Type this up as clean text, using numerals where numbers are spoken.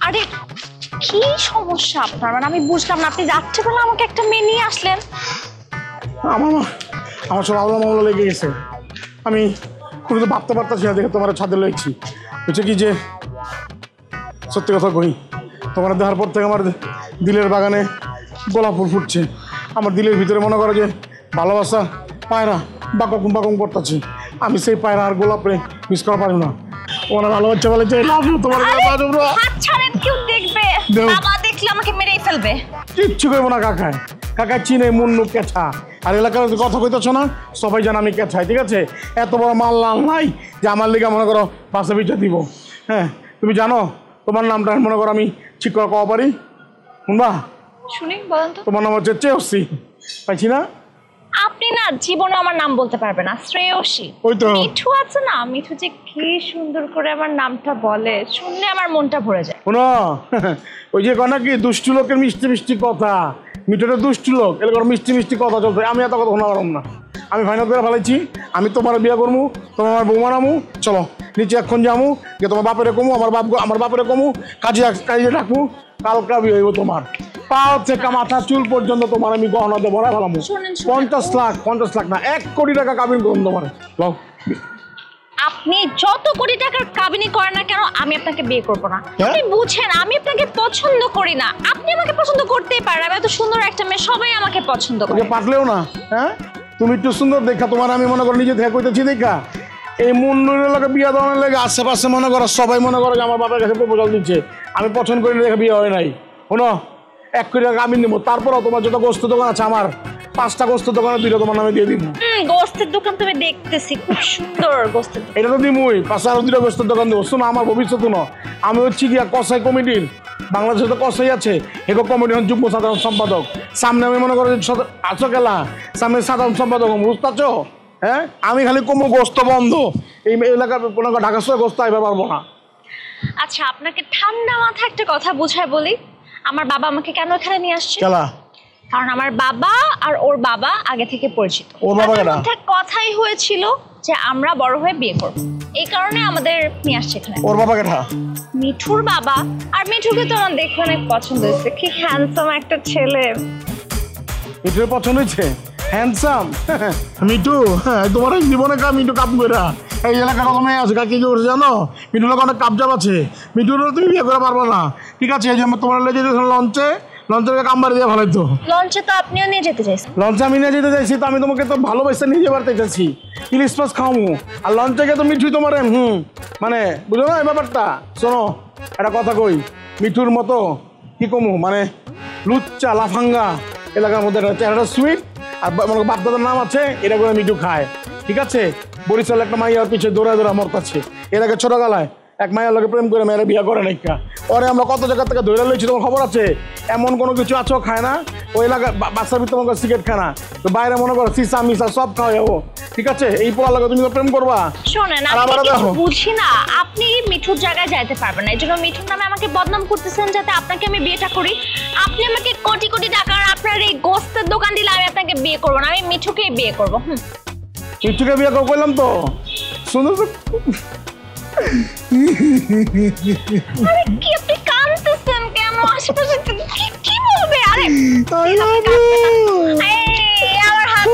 আরে কি সমস্যা আপনার? মানে আমি বুঝলাম না, আপনি রাত্রেবেলা আমাকে একটা মেয়ে নিয়ে আসলেন। আমার সব আওলা মামলা লেগে গেছে। আমি কোনো তো ভাবতে পারতাছি না দেখে তোমার ছাদে লইছি। হচ্ছে কি যে সত্যি কথা কই, তোমার দেখার পর থেকে আমার দিলের বাগানে গোলাপ ফুল ফুটছে। আমার দিলের ভিতরে মনে করো যে ভালোবাসা পায়রা বাকম বাকম করতেছে। আমি সেই পায়রা আর গোলাপে মিস করা পারি না। ওরা ভালো বাচ্চা বলে যে তোমার হাত ছাড়েন, কেউ দেখবে, বাবা দেখলে আমাকে মেরেই ফেলবে। কিচ্ছু করবো না কাকায়। কাকা চিনে মুন্নু কেছা, আর এলাকার কথা কইতেছ না, সবাই জানে আমি কেছাই। ঠিক আছে, এত বড় মাল লাল নাই যে আমার লিগে মনে করো পাশে পিঠা দিব। হ্যাঁ, তুমি জানো তোমার নামটা মনে করো আমি ঠিক করে কওয়া পারি? শুনবা? শুনি, বলেন তো। তোমার নাম হচ্ছে চেয়সী, পাইছি না? আপনি না জীবনে আমার নাম বলতে পারবেন না, শ্রেয়সী। ওই তো মিঠু আছে না, মিঠু যে কি সুন্দর করে আমার নামটা বলে, শুনলে আমার মনটা ভরে যায়। শোনো, ওই যে কনা কি দুষ্টু লোকের মিষ্টি মিষ্টি কথা, মিঠুটা দুষ্টু লোক, এলাকার মিষ্টি মিষ্টি কথা চলছে। আমি এত কথা শোনা পারলাম না। আমি ফাইনাল করে ফেলাইছি, আমি তোমার বিয়ে করবো, তোমার আমার বৌমা নামু। চলো নিচে এখন যামু, যে তোমার বাপেরে কমু, আমার বাপেরে কমু, কাজে ডাকবো। কালকা বিয়ে হইব তোমার। পাও থেকে মাথা চুল পর্যন্ত তোমার আমি গহনা দেবো না ফেলামু। 50 লাখ না, 1 কোটি টাকা কাবিন করুন তোমার। লও, আপনি যত কোটি টাকার কাবিনী করেন না কেন, আমি আপনাকে বিয়ে করবো না। আপনি বুঝেন আমি আপনাকে পছন্দ করি না। আপনি আমাকে পছন্দ করতেই পারেন, আমি এত সুন্দর একটা মেয়ে, সবাই আমাকে পছন্দ করে। পারলেও না। হ্যাঁ, তুমি একটু সুন্দর দেখা, তোমার আমি মনে করো নিজে থেকে কইতেছি দেখা। এই মুন্নুর লোকে বিয়ে দেওয়ার লেগে আশেপাশে মনে করো সবাই মনে করো যে আমার বাবার কাছে প্রপোজাল দিচ্ছে। আমি পছন্দ করি দেখে বিয়ে হয় নাই। শোনো, 1 কোটি টাকা আমি নেবো, তারপরও তোমার যত গোস্ত দোকান আছে আমার 5টা গোস্ত দোকানে 2টা তোমার নামে দিয়ে দিব। গোস্তের দোকান তুমি দেখতেছি, খুব সুন্দর গোস্তের দোকান। এটা তো দিমুই, 5 আর 2টা গোস্তের দোকান দেবো। শোনো, আমার ভবিষ্যৎ শোনো, আমি হচ্ছি গিয়া কসাই কমিটির, বাংলাদেশে তো কসাই আছে, এগো কমিটি হন যুগ্ম সাধারণ সম্পাদক। সামনে আমি মনে করো আছো খেলা, সামনে সাধারণ সম্পাদক বুঝতে পারছো? হ্যাঁ, আমি খালি কমু গোস্ত বন্ধ, এই এলাকার কোনো ঢাকা শহরে গোস্ত আইবার পারবো না। আচ্ছা, আপনাকে ঠান্ডা মাথায় একটা কথা বুঝায় বলি। আমার বাবা আমাকে কেন এখানে নিয়ে আসছে? কারণ আমার বাবা আর ওর বাবা আগে থেকে পরিচিত। ওর বাবা কেন? কথাই হয়েছিল যে আমরা বড় হয়ে বিয়ে করব, এই কারণে আমাদের নিয়ে আসছে এখানে। ওর বাবা কেন? মিঠুর বাবা। আর মিঠুকে তো আমার দেখে অনেক পছন্দ হয়েছে, কি হ্যান্ডসাম একটা ছেলে। মিঠুর পছন্দ হয়েছে? হ্যান্ডসাম মিঠু? হ্যাঁ, তোমার জীবনে মিঠু কাপ করে এই এলাকার কত মেয়ে আছে, কি করছে জানো? মিঠুর লোক অনেক কাপজাপ আছে, মিঠুর তুমি বিয়ে করে পারবো না। ঠিক আছে, এই যে তোমার লেগে লঞ্চের কামবাড়ি দিয়ে ভালো তো। লঞ্চে তো আপনিও নিয়ে যেতে চাইছেন। লঞ্চে আমি নিয়ে যেতে চাইছি, তো আমি তোমাকে তো ভালোবাসা নিয়ে যেতে চাইছি, ইলিশ মাছ খাওয়াবো। আর লঞ্চে গিয়ে তো মিঠুই তোমার মানে বুঝো না এই ব্যাপারটা? শোনো, একটা কথা কই, মিঠুর মতো কি কমু মানে লুচ্চা লাফাঙ্গা এলাকার মধ্যে একটা সুইট আর বাপদাদার নাম আছে, এটা করে মিঠু খায়। ঠিক আছে, বরিশাল একটা মাইয়ার পিছিয়ে দৌড়া মরতাছে। এর আগে ছোটবেলায় এক মাইয়ার লোকে প্রেম করে মেয়েরা বিয়ে করে নাই। পরে আমরা কত জায়গা থেকে ধরে লইছি, তোমার খবর আছে? এমন কোনো কিছু আছো খায় না ওই এলাকায়, বাচ্চার ভিতরে মনে করো সিগারেট খায় না, তো বাইরে মনে করো সিসা মিসা সব খাওয়া যাবো। ঠিক আছে, এই পোলা লাগে তুমি প্রেম করবা? শোনেন, আমি বুঝি না, আপনি মিঠুর জায়গায় যাইতে পারবেন না, এই জন্য মিঠুর নামে আমাকে বদনাম করতেছেন যাতে আপনাকে আমি বিয়েটা করি। আপনি আমাকে কোটি কোটি টাকার আপনার এই গোস্তের দোকান দিলে আমি আপনাকে বিয়ে করবো না, আমি মিঠুকেই বিয়ে করবো। মিঠুকে বিয়ে করলাম তো শুনো তো। কি আপনি কাঁদতেছেন কেন? আশেপাশে কি বলবে? আরে আমার হাত